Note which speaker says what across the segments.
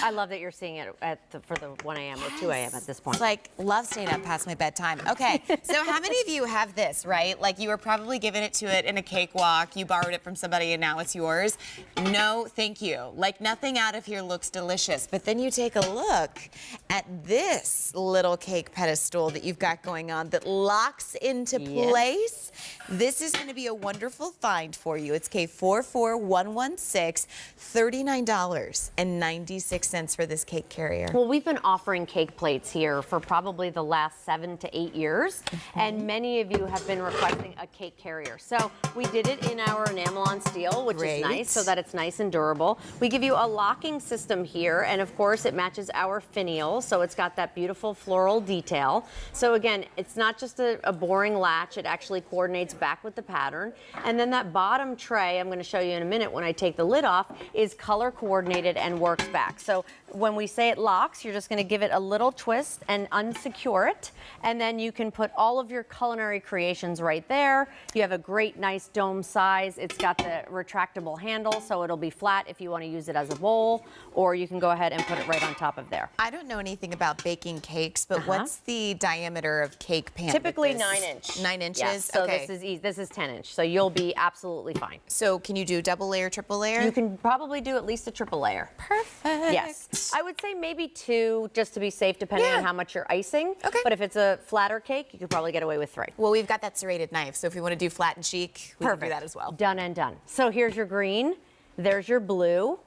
Speaker 1: I love that you're seeing it for the 1 a.m. or 2 a.m. at this point.
Speaker 2: It's like, love staying up past my bedtime. Okay, so how many of you have this, right? Like you were probably given it to it in a cakewalk, you borrowed it from somebody and now it's yours. No, thank you. Like nothing out of here looks delicious. But then you take a look at this little cake pedestal that you've got going on that locks into place. This is going to be a wonderful find for you. It's K44116, $39.96 for this cake carrier.
Speaker 1: Well, we've been offering cake plates here for probably the last 7 to 8 years, and many of you have been requesting a cake carrier. So we did it in our enamel on steel, which is nice, so that it's nice and durable. We give you a locking system here, and of course it matches our finial, so it's got that beautiful floral detail. So again, it's not just a boring latch, it actually coordinates back with the pattern. And then that bottom tray, I'm going to show you in a minute when I take the lid off, is color coordinated and works back. So when we say it locks, you're just going to give it a little twist and unsecure it, and then you can put all of your culinary creations right there. You have a great nice dome size. It's got the retractable handle, so it'll be flat if you want to use it as a bowl, or you can go ahead and put it right on top of there.
Speaker 2: I don't know anything about baking cakes, but what's the diameter of cake pan?
Speaker 1: Typically 9 inch.
Speaker 2: 9 inches?
Speaker 1: Yes, so
Speaker 2: okay.
Speaker 1: this is 10 inch, so you'll be absolutely fine.
Speaker 2: So can you do double layer, triple layer?
Speaker 1: You can probably do at least a triple layer.
Speaker 2: Perfect.
Speaker 1: Yes. I would say maybe 2 just to be safe, depending on how much you're icing.
Speaker 2: Okay.
Speaker 1: But if it's a flatter cake, you could probably get away with 3.
Speaker 2: Well, we've got that serrated knife, so if we want to do flat and chic, we can do that as well.
Speaker 1: Done and done. So here's your green. There's your blue.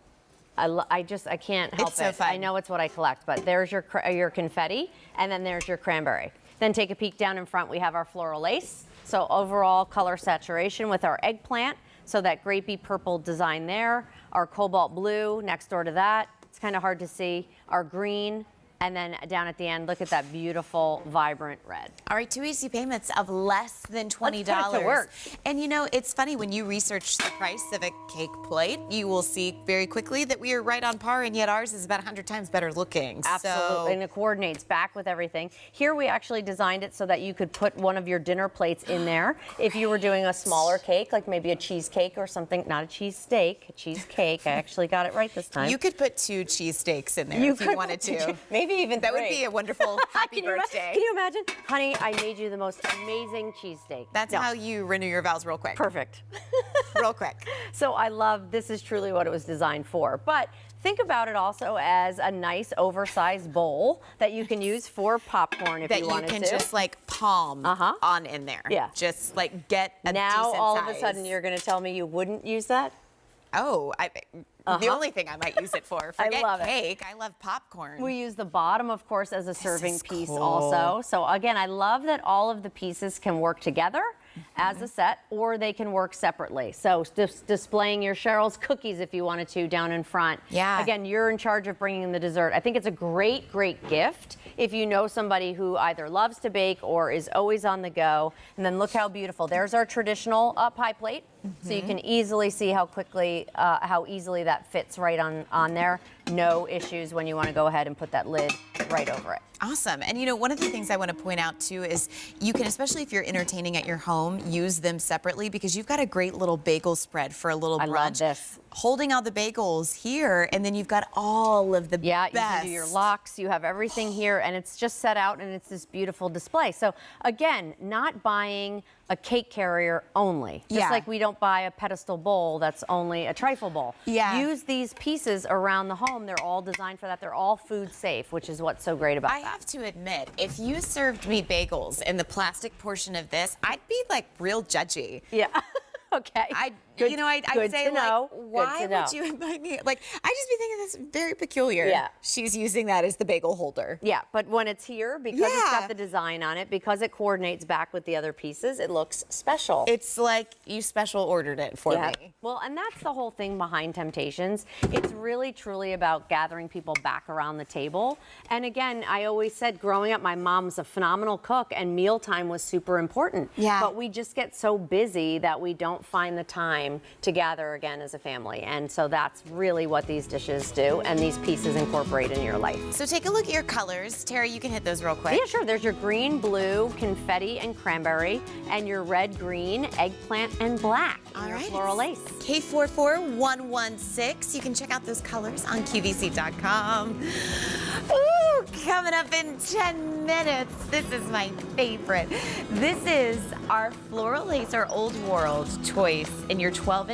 Speaker 1: I can't help
Speaker 2: It's so
Speaker 1: it.
Speaker 2: fun.
Speaker 1: I know it's what I collect, but there's your confetti, and then there's your cranberry. Then take a peek down in front. We have our floral lace. So overall color saturation with our eggplant. So that grapey purple design there. Our cobalt blue next door to that. It's kind of hard to see. Our green. And then down at the end, look at that beautiful, vibrant red.
Speaker 2: All right, 2 easy payments of less than $20.
Speaker 1: Let's put it to work.
Speaker 2: And you know, it's funny when you research the price of a cake plate, you will see very quickly that we are right on par, and yet ours is about 100 times better looking.
Speaker 1: Absolutely, and it coordinates back with everything. Here we actually designed it so that you could put one of your dinner plates in there. If you were doing a smaller cake, like maybe a cheesecake or something, not a cheesesteak, a cheesecake. I actually got it right this time.
Speaker 2: You could put 2 cheesesteaks in there if you wanted to.
Speaker 1: Maybe even
Speaker 2: that
Speaker 1: 3.
Speaker 2: would be a wonderful happy birthday.
Speaker 1: Can you imagine? Honey, I made you the most amazing cheesesteak.
Speaker 2: That's how you renew your vows real quick.
Speaker 1: Perfect.
Speaker 2: Real quick.
Speaker 1: So I love, this is truly what it was designed for. But think about it also as a nice oversized bowl that you can use for popcorn if you wanted to.
Speaker 2: That you can just like palm on in there.
Speaker 1: Yeah.
Speaker 2: Just like get a
Speaker 1: now
Speaker 2: decent
Speaker 1: all
Speaker 2: size.
Speaker 1: of a sudden you're going to tell me you wouldn't use that?
Speaker 2: Oh, the only thing I might use it for. Forget
Speaker 1: love
Speaker 2: cake. I love popcorn.
Speaker 1: We use the bottom, of course, as a serving piece
Speaker 2: cool.
Speaker 1: also. So again, I love that all of the pieces can work together as a set, or they can work separately. So displaying your Cheryl's cookies if you wanted to down in front.
Speaker 2: Yeah.
Speaker 1: Again, you're in charge of bringing the dessert. I think it's a great, great gift if you know somebody who either loves to bake or is always on the go. And then look how beautiful. There's our traditional pie plate. So you can easily see how easily that fits right on there. No issues when you want to go ahead and put that lid right over it.
Speaker 2: Awesome. And you know, one of the things I want to point out too is you can, especially if you're entertaining at your home, use them separately because you've got a great little bagel spread for a little brunch.
Speaker 1: I love this.
Speaker 2: Holding all the bagels here, and then you've got all of the best.
Speaker 1: You can do your locks, you have everything here, and it's just set out, and it's this beautiful display. So again, not buying a cake carrier only. Just like we don't buy a pedestal bowl that's only a trifle bowl. Use these pieces around the home. They're all designed for that. They're all food safe, which is what's so great about
Speaker 2: I have to admit, if you served me bagels in the plastic portion of this, I'd be like real judgy.
Speaker 1: Yeah. Okay.
Speaker 2: I'd say, like, why would you invite me? Like, I'd just be thinking that's very peculiar.
Speaker 1: Yeah.
Speaker 2: She's using that as the bagel holder.
Speaker 1: Yeah, but when it's here, because it's got the design on it, because it coordinates back with the other pieces, it looks special.
Speaker 2: It's like you special ordered it for me.
Speaker 1: Well, and that's the whole thing behind Temp-tations. It's really, truly about gathering people back around the table. And again, I always said growing up, my mom was a phenomenal cook, and mealtime was super important.
Speaker 2: Yeah.
Speaker 1: But we just get so busy that we don't find the time time to gather again as a family. And so that's really what these dishes do, and these pieces incorporate in your life.
Speaker 2: So take a look at your colors. Terry, you can hit those real quick.
Speaker 1: Yeah, sure. There's your green, blue, confetti, and cranberry, and your red, green, eggplant, and black.
Speaker 2: All
Speaker 1: Your
Speaker 2: right.
Speaker 1: floral lace.
Speaker 2: K44116. You can check out those colors on QVC.com. Ooh, coming up in 10 minutes. This is my favorite. This is our floral lace, our old world choice in your 12-inch